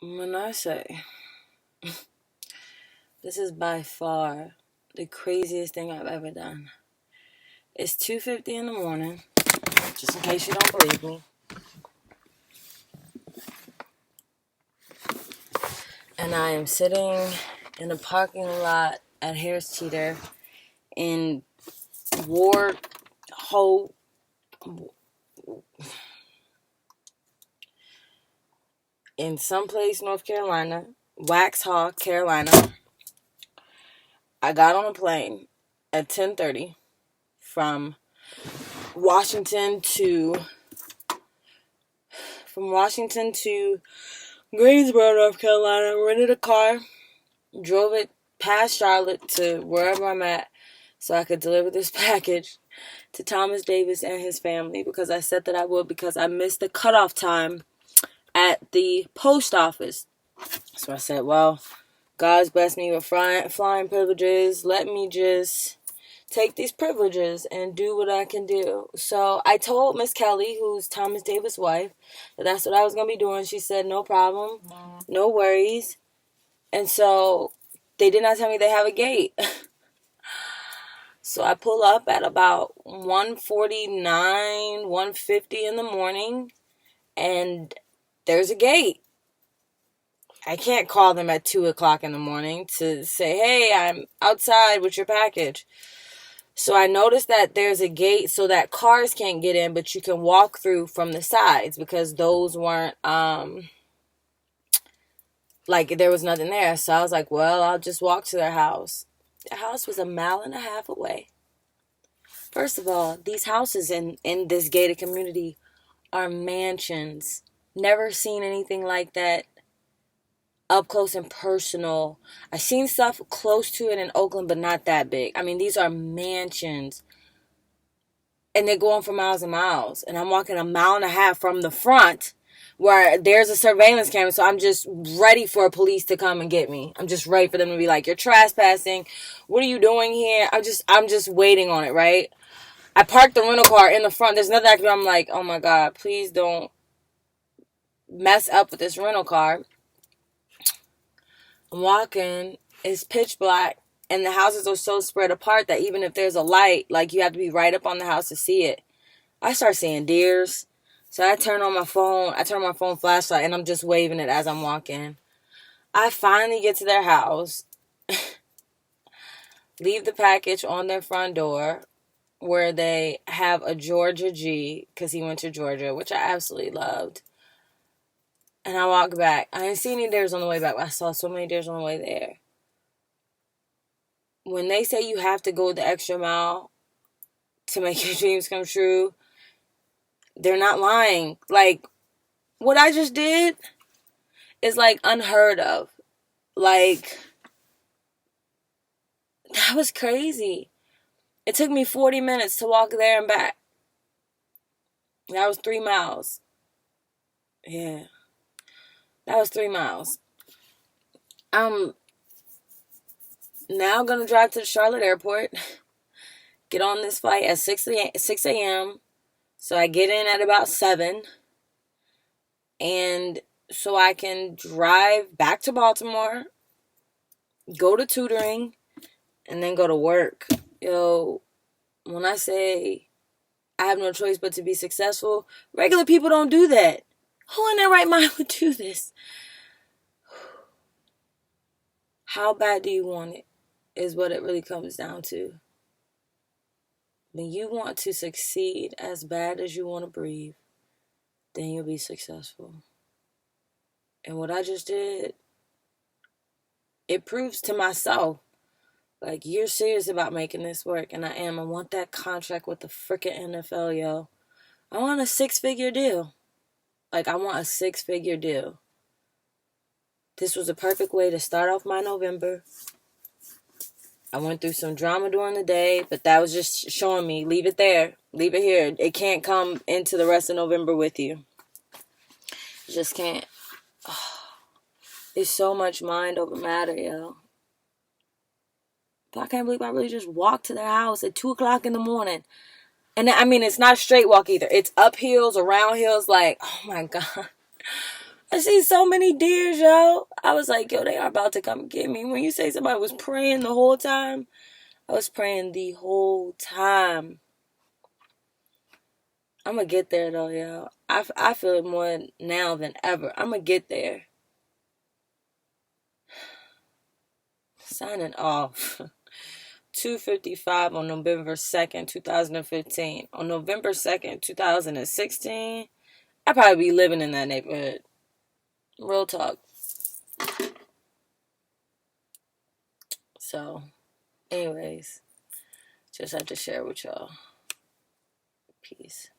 When I say this is by far the craziest thing I've ever done. It's 2:50 in the morning, just in case you don't believe me. And I am sitting in a parking lot at Harris Teeter in Ward Hope, in someplace, North Carolina, Waxhaw, Carolina. I got on a plane at 10:30 from Washington to Greensboro, North Carolina. Rented a car, drove it past Charlotte to wherever I'm at so I could deliver this package to Thomas Davis and his family, because I said that I would, because I missed the cutoff time at the post office. So I said, well, God's blessed me with flying privileges. Let me just take these privileges and do what I can do. So I told Miss Kelly, who's Thomas Davis' wife, that that's what I was going to be doing. She said, no problem, no worries. And so they did not tell me they have a gate. So I pull up at about 1:49, 1:50 in the morning, and there's a gate. I can't call them at 2 o'clock in the morning to say, hey, I'm outside with your package. So I noticed that there's a gate so that cars can't get in, but you can walk through from the sides, because those weren't, like, there was nothing there. So I was like, well, I'll just walk to their house. The house was 1.5 miles away. First of all, these houses in this gated community are mansions. Never seen anything like that up close and personal. I've seen stuff close to it in Oakland, but not that big. I mean, these are mansions. And they're going for miles and miles. And I'm walking 1.5 miles from the front where there's a surveillance camera. So I'm just ready for police to come and get me. I'm just ready for them to be like, you're trespassing. What are you doing here? I'm just waiting on it, right? I parked the rental car in the front. There's nothing I can do. I'm like, oh my God, please don't mess up with this rental car. I'm walking. It's pitch black. And the houses are so spread apart that even if there's a light, like, you have to be right up on the house to see it. I start seeing deers. So I turn on my phone. I turn on my phone flashlight, and I'm just waving it as I'm walking. I finally get to their house. Leave the package on their front door, where they have a Georgia G, because he went to Georgia, which I absolutely loved. And I walk back. I didn't see any deers on the way back, but I saw so many deers on the way there. When they say you have to go the extra mile to make your dreams come true, they're not lying. Like, what I just did is, like, unheard of. Like, that was crazy. It took me 40 minutes to walk there and back. That was 3 miles. Yeah. That was 3 miles. I'm now going to drive to the Charlotte airport. Get on this flight at 6 a.m. So I get in at about 7. And so I can drive back to Baltimore, go to tutoring, and then go to work. Yo, when I say I have no choice but to be successful, regular people don't do that. Who in their right mind would do this? How bad do you want it is what it really comes down to. When you want to succeed as bad as you want to breathe, then you'll be successful. And what I just did, it proves to myself, like, you're serious about making this work, and I am. I want that contract with the freaking NFL, yo. I want a 6-figure deal. Like, I want a 6-figure deal. This was a perfect way to start off my November. I went through some drama during the day, but that was just showing me, leave it there. Leave it here. It can't come into the rest of November with you. It just can't. Oh, it's so much mind over matter, yo. But I can't believe I really just walked to their house at 2 o'clock in the morning. And I mean, it's not a straight walk either. It's up hills, around hills, like, oh my God. I see so many deers, yo. I was like, yo, they are about to come get me. When you say somebody was praying the whole time, I was praying the whole time. I'm gonna get there though, yo. I feel it more now than ever. I'm gonna get there. Signing off. 2:55 on November 2nd, 2015. On November 2nd, 2016, I'd probably be living in that neighborhood. Real talk. So, anyways, just had to share with y'all. Peace.